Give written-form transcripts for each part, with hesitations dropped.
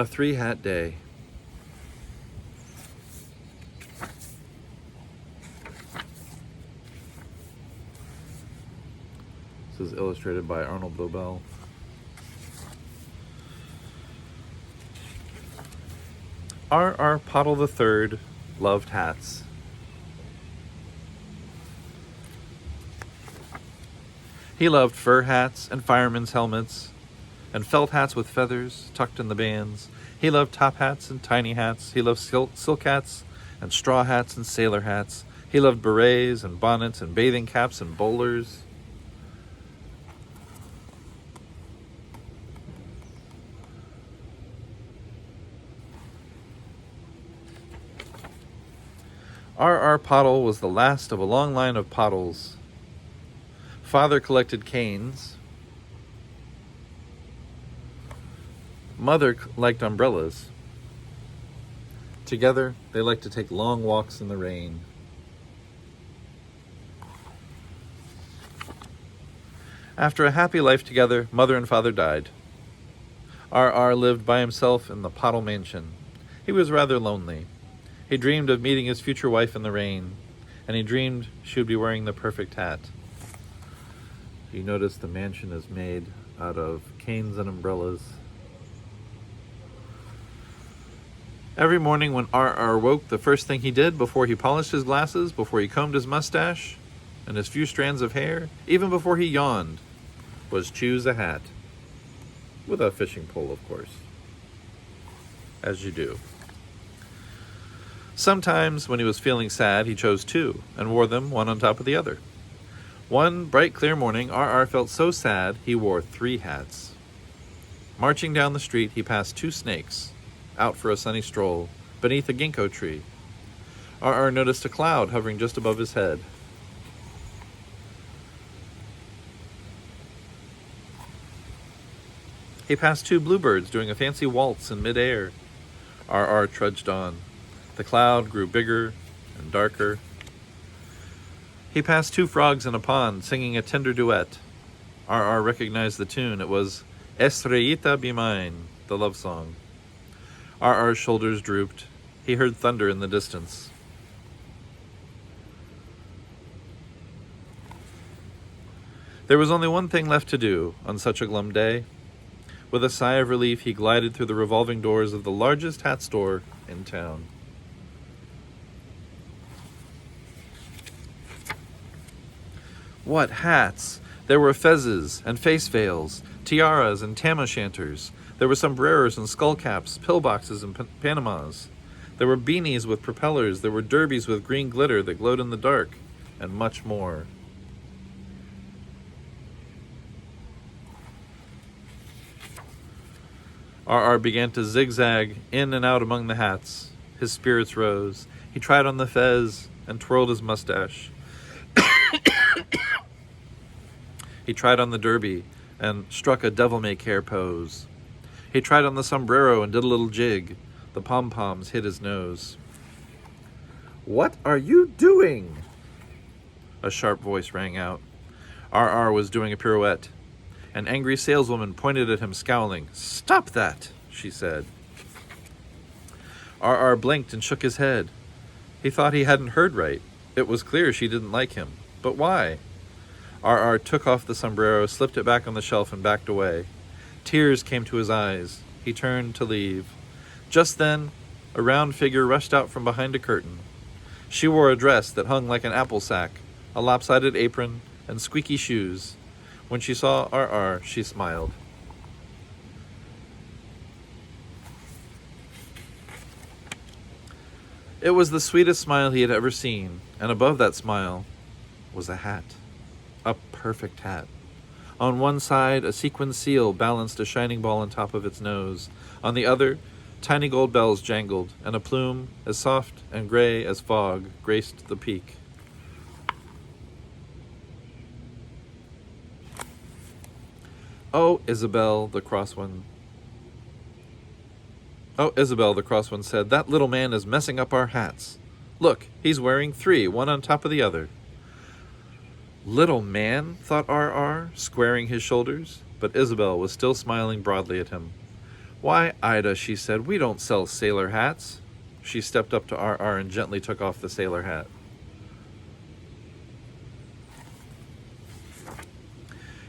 A three-hat day. This is illustrated by Arnold Lobel. R. Pottle III loved hats. He loved fur hats and firemen's helmets and felt hats with feathers tucked in the bands. He loved top hats and tiny hats. He loved silk hats and straw hats and sailor hats. He loved berets and bonnets and bathing caps and bowlers. R. Pottle was the last of a long line of Pottles. Father collected canes. Mother liked umbrellas. Together, they liked to take long walks in the rain. After a happy life together, Mother and Father died. R. lived by himself in the Pottle mansion. He was rather lonely. He dreamed of meeting his future wife in the rain, and he dreamed she would be wearing the perfect hat. You notice the mansion is made out of canes and umbrellas. Every morning when R. woke, the first thing he did before he polished his glasses, before he combed his mustache and his few strands of hair, even before he yawned, was choose a hat. With a fishing pole, of course. As you do. Sometimes, when he was feeling sad, he chose two and wore them one on top of the other. One bright, clear morning, R. felt so sad he wore 3 hats. Marching down the street, he passed 2 snakes, out for a sunny stroll, beneath a ginkgo tree. R. noticed a cloud hovering just above his head. He passed 2 bluebirds doing a fancy waltz in midair. R. trudged on. The cloud grew bigger and darker. He passed 2 frogs in a pond singing a tender duet. R. recognized the tune. It was Estrellita Be Mine, the love song. R.'s shoulders drooped. He heard thunder in the distance. There was only one thing left to do on such a glum day. With a sigh of relief, he glided through the revolving doors of the largest hat store in town. What hats! There were fezzes and face veils, tiaras and tam o' shanters. There were sombreros and skull caps, pillboxes and panamas. There were beanies with propellers. There were derbies with green glitter that glowed in the dark, and much more. R. began to zigzag in and out among the hats. His spirits rose. He tried on the fez and twirled his mustache. He tried on the derby and struck a devil-may-care pose. He tried on the sombrero and did a little jig. The pom-poms hit his nose. "What are you doing?" A sharp voice rang out. R. was doing a pirouette. An angry saleswoman pointed at him, scowling. "Stop that," she said. R. blinked and shook his head. He thought he hadn't heard right. It was clear she didn't like him. But why? R. took off the sombrero, slipped it back on the shelf, and backed away. Tears came to his eyes. He turned to leave. Just then, a round figure rushed out from behind a curtain. She wore a dress that hung like an apple sack, a lopsided apron, and squeaky shoes. When she saw R, she smiled. It was the sweetest smile he had ever seen, and above that smile was a hat. A perfect hat. On one side, a sequin seal balanced a shining ball on top of its nose. On the other, tiny gold bells jangled, and a plume as soft and gray as fog graced the peak. "Oh, Isabel," the cross one said, "that little man is messing up our hats. Look, he's wearing 3, one on top of the other." "Little man," thought R, squaring his shoulders, but Isabel was still smiling broadly at him. Why, Ida, she said, we don't sell sailor hats. She stepped up to R and gently took off the sailor hat.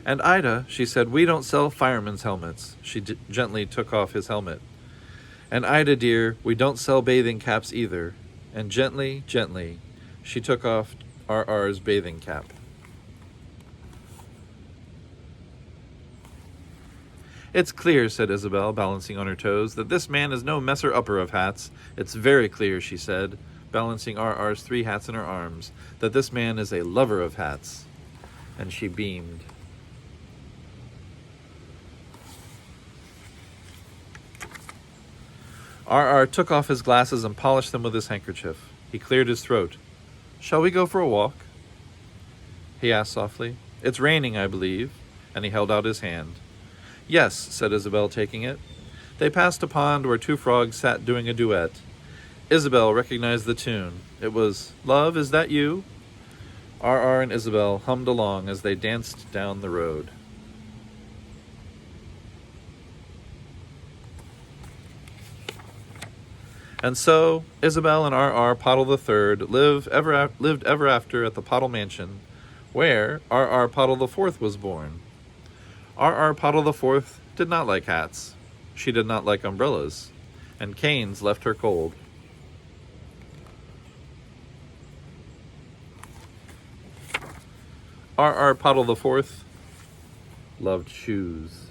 And Ida, she said, we don't sell firemen's helmets. She gently took off his helmet. And Ida, dear, we don't sell bathing caps either. And gently, gently, she took off RR's bathing cap. It's clear, said Isabel, balancing on her toes, that this man is no messer-upper of hats. It's very clear, she said, balancing RR's 3 hats in her arms, that this man is a lover of hats. And she beamed. RR took off his glasses and polished them with his handkerchief. He cleared his throat. Shall we go for a walk? He asked softly. It's raining, I believe. And he held out his hand. Yes, said Isabel, taking it. They passed a pond where 2 frogs sat doing a duet. Isabel recognized the tune. It was, Love, Is That You? RR and Isabel hummed along as they danced down the road. And so, Isabel and RR Pottle III lived ever after at the Pottle Mansion, where RR Pottle IV was born. RR Pottle IV did not like hats. She did not like umbrellas, and canes left her cold. RR Pottle IV loved shoes.